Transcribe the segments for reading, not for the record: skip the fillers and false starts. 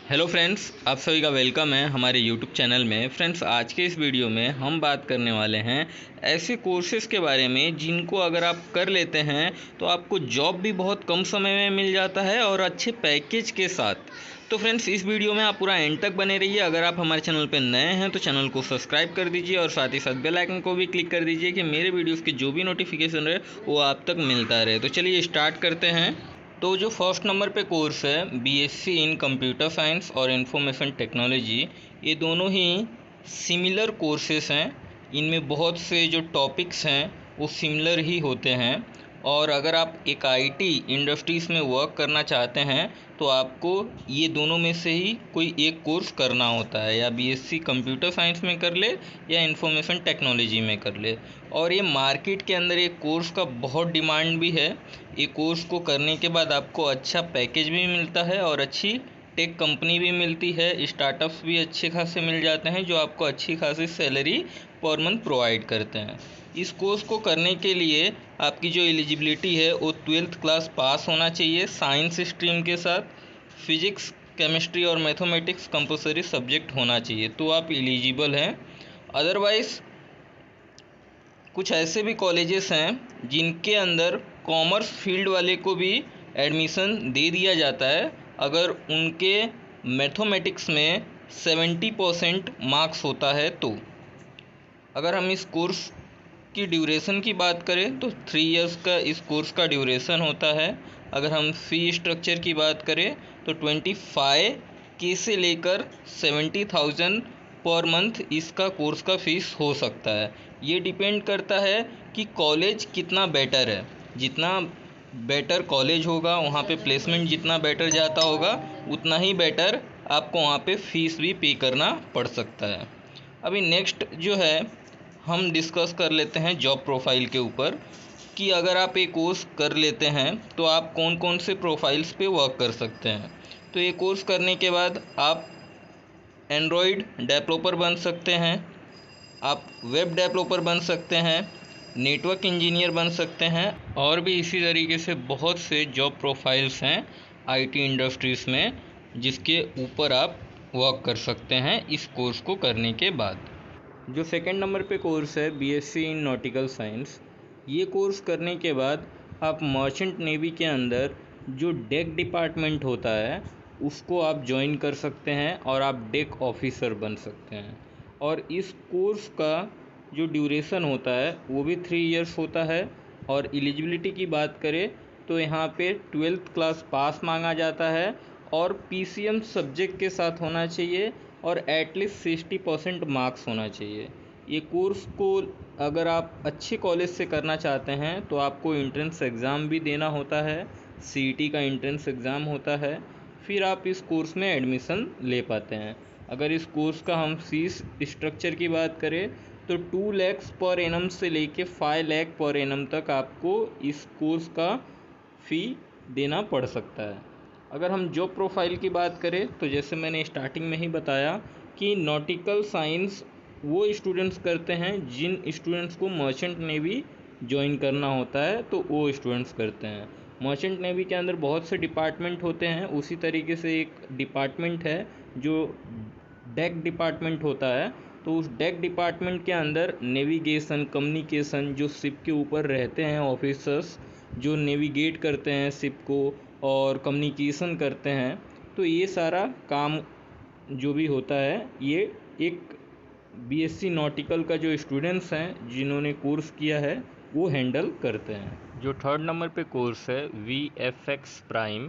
Hello friends, आप सभी का वेलकम है हमारे यूट्यूब चैनल में। फ्रेंड्स, आज के इस वीडियो में हम बात करने वाले हैं ऐसे कोर्सेज़ के बारे में जिनको अगर आप कर लेते हैं तो आपको जॉब भी बहुत कम समय में मिल जाता है और अच्छे पैकेज के साथ। तो फ्रेंड्स, इस वीडियो में आप पूरा एंड तक बने रहिए। अगर आप हमारे चैनल पर नए हैं तो चैनल को सब्सक्राइब कर दीजिए और साथ ही साथ बेल आइकन को भी क्लिक कर दीजिए कि मेरे वीडियोज़ की जो भी नोटिफिकेशन रहे वो आप तक मिलता रहे। तो चलिए स्टार्ट करते हैं। तो जो फर्स्ट नंबर पे कोर्स है बीएससी इन कंप्यूटर साइंस और इंफॉर्मेशन टेक्नोलॉजी, ये दोनों ही सिमिलर कोर्सेस हैं। इनमें बहुत से जो टॉपिक्स हैं वो सिमिलर ही होते हैं। और अगर आप एक आईटी इंडस्ट्रीज़ में वर्क करना चाहते हैं तो आपको ये दोनों में से ही कोई एक कोर्स करना होता है, या बीएससी कंप्यूटर साइंस में कर ले या इंफॉर्मेशन टेक्नोलॉजी में कर ले। और ये मार्केट के अंदर एक कोर्स का बहुत डिमांड भी है। ये कोर्स को करने के बाद आपको अच्छा पैकेज भी मिलता है और अच्छी टेक कंपनी भी मिलती है। स्टार्टअप्स भी अच्छे खासे मिल जाते हैं जो आपको अच्छी खासी सैलरी पर मंथ प्रोवाइड करते हैं। इस कोर्स को करने के लिए आपकी जो एलिजिबिलिटी है वो 12th क्लास पास होना चाहिए साइंस स्ट्रीम के साथ। फिजिक्स, केमिस्ट्री और मैथमेटिक्स कंपलसरी सब्जेक्ट होना चाहिए तो आप एलिजिबल हैं। अदरवाइज़ कुछ ऐसे भी कॉलेजेस हैं जिनके अंदर कॉमर्स फील्ड वाले को भी एडमिशन दे दिया जाता है अगर उनके मैथमेटिक्स में 70% मार्क्स होता है तो। अगर हम इस कोर्स की ड्यूरेशन की बात करें तो 3 इयर्स का इस कोर्स का ड्यूरेशन होता है। अगर हम फ़ी स्ट्रक्चर की बात करें तो 25K से लेकर 70,000 पर मंथ इसका कोर्स का फ़ीस हो सकता है। ये डिपेंड करता है कि कॉलेज कितना बेटर है। जितना बेटर कॉलेज होगा वहाँ पे प्लेसमेंट जितना बेटर जाता होगा उतना ही बेटर आपको वहाँ पे फ़ीस भी पे करना पड़ सकता है। अभी नेक्स्ट जो है हम डिस्कस कर लेते हैं जॉब प्रोफाइल के ऊपर कि अगर आप एक कोर्स कर लेते हैं तो आप कौन कौन से प्रोफाइल्स पे वर्क कर सकते हैं। तो ये कोर्स करने के बाद आप एंड्रॉयड डेवलपर बन सकते हैं, आप वेब डेवलपर बन सकते हैं, नेटवर्क इंजीनियर बन सकते हैं, और भी इसी तरीके से बहुत से जॉब प्रोफाइल्स हैं आईटी इंडस्ट्रीज़ में जिसके ऊपर आप वर्क कर सकते हैं इस कोर्स को करने के बाद। जो सेकंड नंबर पे कोर्स है बीएससी इन नॉटिकल साइंस, ये कोर्स करने के बाद आप मर्चेंट नेवी के अंदर जो डेक डिपार्टमेंट होता है उसको आप ज्वाइन कर सकते हैं और आप डेक ऑफिसर बन सकते हैं। और इस कोर्स का जो ड्यूरेशन होता है वो भी 3 इयर्स होता है। और एलिजिबिलिटी की बात करें तो यहाँ पे 12th क्लास पास मांगा जाता है और पीसीएम सब्जेक्ट के साथ होना चाहिए और एटलीस्ट 60% मार्क्स होना चाहिए। ये कोर्स को अगर आप अच्छे कॉलेज से करना चाहते हैं तो आपको एंट्रेंस एग्ज़ाम भी देना होता है, सीईटी का एंट्रेंस एग्ज़ाम होता है, फिर आप इस कोर्स में एडमिशन ले पाते हैं। अगर इस कोर्स का हम फीस स्ट्रक्चर की बात करें तो 2 lakhs पर एनम से लेके 5 lakh पर एनम तक आपको इस कोर्स का फ़ी देना पड़ सकता है। अगर हम जॉब प्रोफाइल की बात करें तो जैसे मैंने स्टार्टिंग में ही बताया कि नॉटिकल साइंस वो स्टूडेंट्स करते हैं जिन स्टूडेंट्स को मर्चेंट नेवी ज्वाइन करना होता है तो वो स्टूडेंट्स करते हैं। मर्चेंट नेवी के अंदर बहुत से डिपार्टमेंट होते हैं, उसी तरीके से एक डिपार्टमेंट है जो डेक डिपार्टमेंट होता है। तो उस डेक डिपार्टमेंट के अंदर नेविगेशन, कम्युनिकेशन, जो शिप के ऊपर रहते हैं ऑफिसर्स जो नेविगेट करते हैं शिप को और कम्युनिकेशन करते हैं, तो ये सारा काम जो भी होता है ये एक बीएससी नॉटिकल का जो स्टूडेंट्स हैं जिन्होंने कोर्स किया है वो हैंडल करते हैं। जो थर्ड नंबर पे कोर्स है वीएफएक्स प्राइम,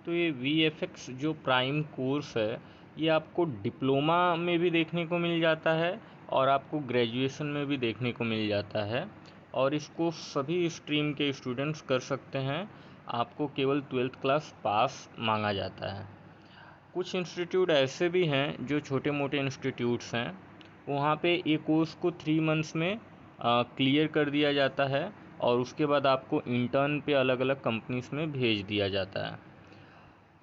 तो ये वीएफएक्स जो प्राइम कोर्स है ये आपको डिप्लोमा में भी देखने को मिल जाता है और आपको ग्रेजुएशन में भी देखने को मिल जाता है। और इसको सभी स्ट्रीम के स्टूडेंट्स कर सकते हैं। आपको केवल 12th क्लास पास मांगा जाता है। कुछ इंस्टीट्यूट ऐसे भी हैं जो छोटे मोटे इंस्टीट्यूट्स हैं, वहाँ पे ये कोर्स को 3 मंथ्स में क्लियर कर दिया जाता है और उसके बाद आपको इंटर्न पे अलग अलग कंपनीज में भेज दिया जाता है।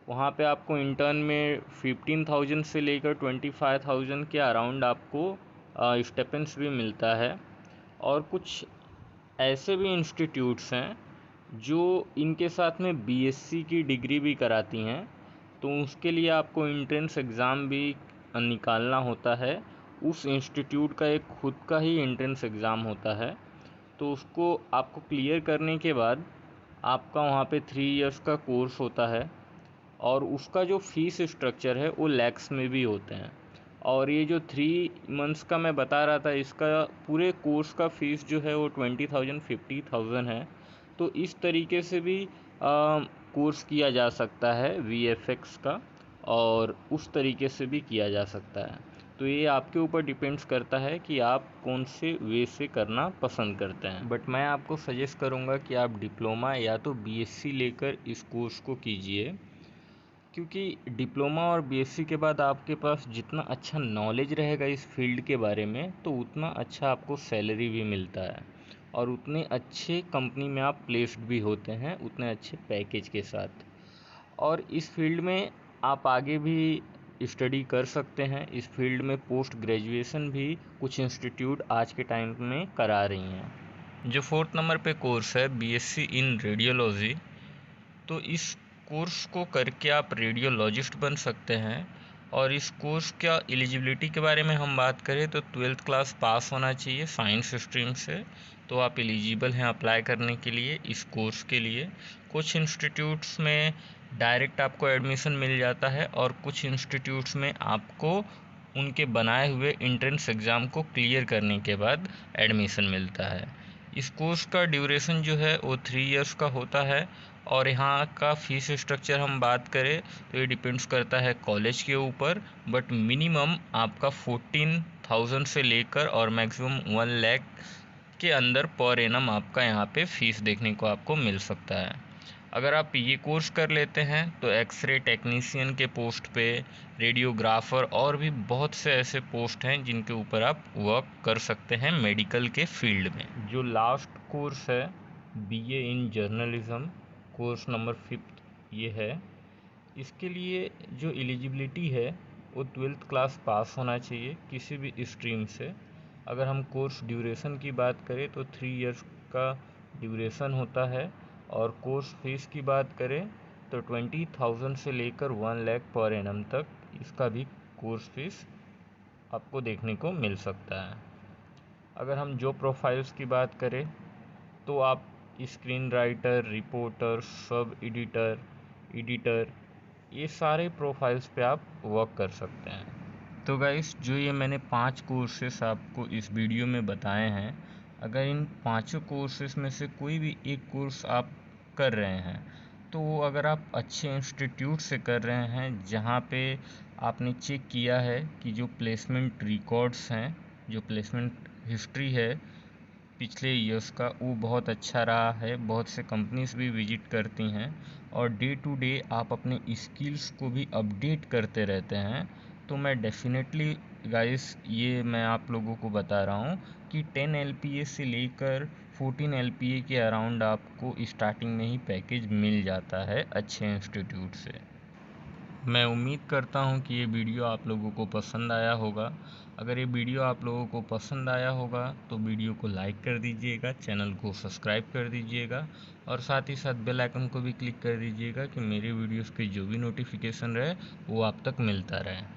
वहाँ पे आपको इंटर्न में 15,000 से लेकर 25,000 के अराउंड आपको स्टेपेंस भी मिलता है। और कुछ ऐसे भी इंस्टीट्यूट्स हैं जो इनके साथ में बीएससी की डिग्री भी कराती हैं, तो उसके लिए आपको एंट्रेंस एग्ज़ाम भी निकालना होता है। उस इंस्टीट्यूट का एक खुद का ही एंट्रेंस एग्ज़ाम होता है, तो उसको आपको क्लियर करने के बाद आपका वहाँ पे 3 इयर्स का कोर्स होता है और उसका जो फ़ीस स्ट्रक्चर है वो लैक्स में भी होते हैं। और ये जो 3 मंथ्स का मैं बता रहा था, इसका पूरे कोर्स का फ़ीस जो है वो 20,000 50,000 है। तो इस तरीके से भी कोर्स किया जा सकता है VFX का, और उस तरीके से भी किया जा सकता है। तो ये आपके ऊपर डिपेंड्स करता है कि आप कौन से वे से करना पसंद करते हैं। बट मैं आपको सजेस्ट करूँगा कि आप डिप्लोमा या तो BSc लेकर इस कोर्स को कीजिए, क्योंकि डिप्लोमा और BSc के बाद आपके पास जितना अच्छा नॉलेज रहेगा इस फील्ड के बारे में, तो उतना अच्छा आपको सैलरी भी मिलता है और उतने अच्छे कंपनी में आप प्लेस्ड भी होते हैं, उतने अच्छे पैकेज के साथ। और इस फील्ड में आप आगे भी स्टडी कर सकते हैं। इस फील्ड में पोस्ट ग्रेजुएशन भी कुछ इंस्टीट्यूट आज के टाइम में करा रही हैं। जो 4th नंबर पे कोर्स है BSc इन रेडियोलॉजी, तो इस कोर्स को करके आप रेडियोलॉजिस्ट बन सकते हैं। और इस कोर्स का एलिजिबिलिटी के बारे में हम बात करें तो 12th क्लास पास होना चाहिए साइंस स्ट्रीम से, तो आप एलिजिबल हैं अप्लाई करने के लिए इस कोर्स के लिए। कुछ इंस्टीट्यूट्स में डायरेक्ट आपको एडमिशन मिल जाता है और कुछ इंस्टीट्यूट्स में आपको उनके बनाए हुए एंट्रेंस एग्ज़ाम को क्लियर करने के बाद एडमिशन मिलता है। इस कोर्स का ड्यूरेशन जो है वो 3 इयर्स का होता है। और यहाँ का फ़ीस स्ट्रक्चर हम बात करें तो ये डिपेंड्स करता है कॉलेज के ऊपर, बट मिनिमम आपका 14,000 से लेकर और मैक्सिमम 1 लाख के अंदर पर एनम आपका यहाँ पे फ़ीस देखने को आपको मिल सकता है। अगर आप ये कोर्स कर लेते हैं तो एक्सरे टेक्नीशियन के पोस्ट पे, रेडियोग्राफर और भी बहुत से ऐसे पोस्ट हैं जिनके ऊपर आप वर्क कर सकते हैं मेडिकल के फील्ड में। जो लास्ट कोर्स है BA इन जर्नलिज़्म, कोर्स नंबर 5th ये है। इसके लिए जो एलिजिबिलिटी है वो 12th क्लास पास होना चाहिए किसी भी स्ट्रीम से। अगर हम कोर्स ड्यूरेशन की बात करें तो 3 इयर्स का ड्यूरेशन होता है। और कोर्स फीस की बात करें तो 20,000 से लेकर 1 लाख पर एनम तक इसका भी कोर्स फीस आपको देखने को मिल सकता है। अगर हम जॉब प्रोफाइल्स की बात करें तो आप screen writer, reporter, sub editor ये सारे प्रोफाइल्स पे आप वर्क कर सकते हैं। तो गाइस, जो ये मैंने 5 कोर्सेस आपको इस वीडियो में बताए हैं, अगर इन पांचों कोर्सेस में से कोई भी एक कोर्स आप कर रहे हैं, तो वो अगर आप अच्छे इंस्टीट्यूट से कर रहे हैं जहाँ पे आपने चेक किया है कि जो प्लेसमेंट रिकॉर्ड्स हैं, जो प्लेसमेंट हिस्ट्री है पिछले ईयर्स का, वो बहुत अच्छा रहा है, बहुत से कंपनीज भी विजिट करती हैं और डे टू डे आप अपने स्किल्स को भी अपडेट करते रहते हैं, तो मैं डेफिनेटली गाइस ये मैं आप लोगों को बता रहा हूँ कि 10 LPA से लेकर 14 LPA के अराउंड आपको स्टार्टिंग में ही पैकेज मिल जाता है अच्छे इंस्टीट्यूट से। मैं उम्मीद करता हूँ कि ये वीडियो आप लोगों को पसंद आया होगा। अगर ये वीडियो आप लोगों को पसंद आया होगा तो वीडियो को लाइक कर दीजिएगा, चैनल को सब्सक्राइब कर दीजिएगा और साथ ही साथ बेल आइकन को भी क्लिक कर दीजिएगा कि मेरे वीडियोस के जो भी नोटिफिकेशन रहे वो आप तक मिलता रहे।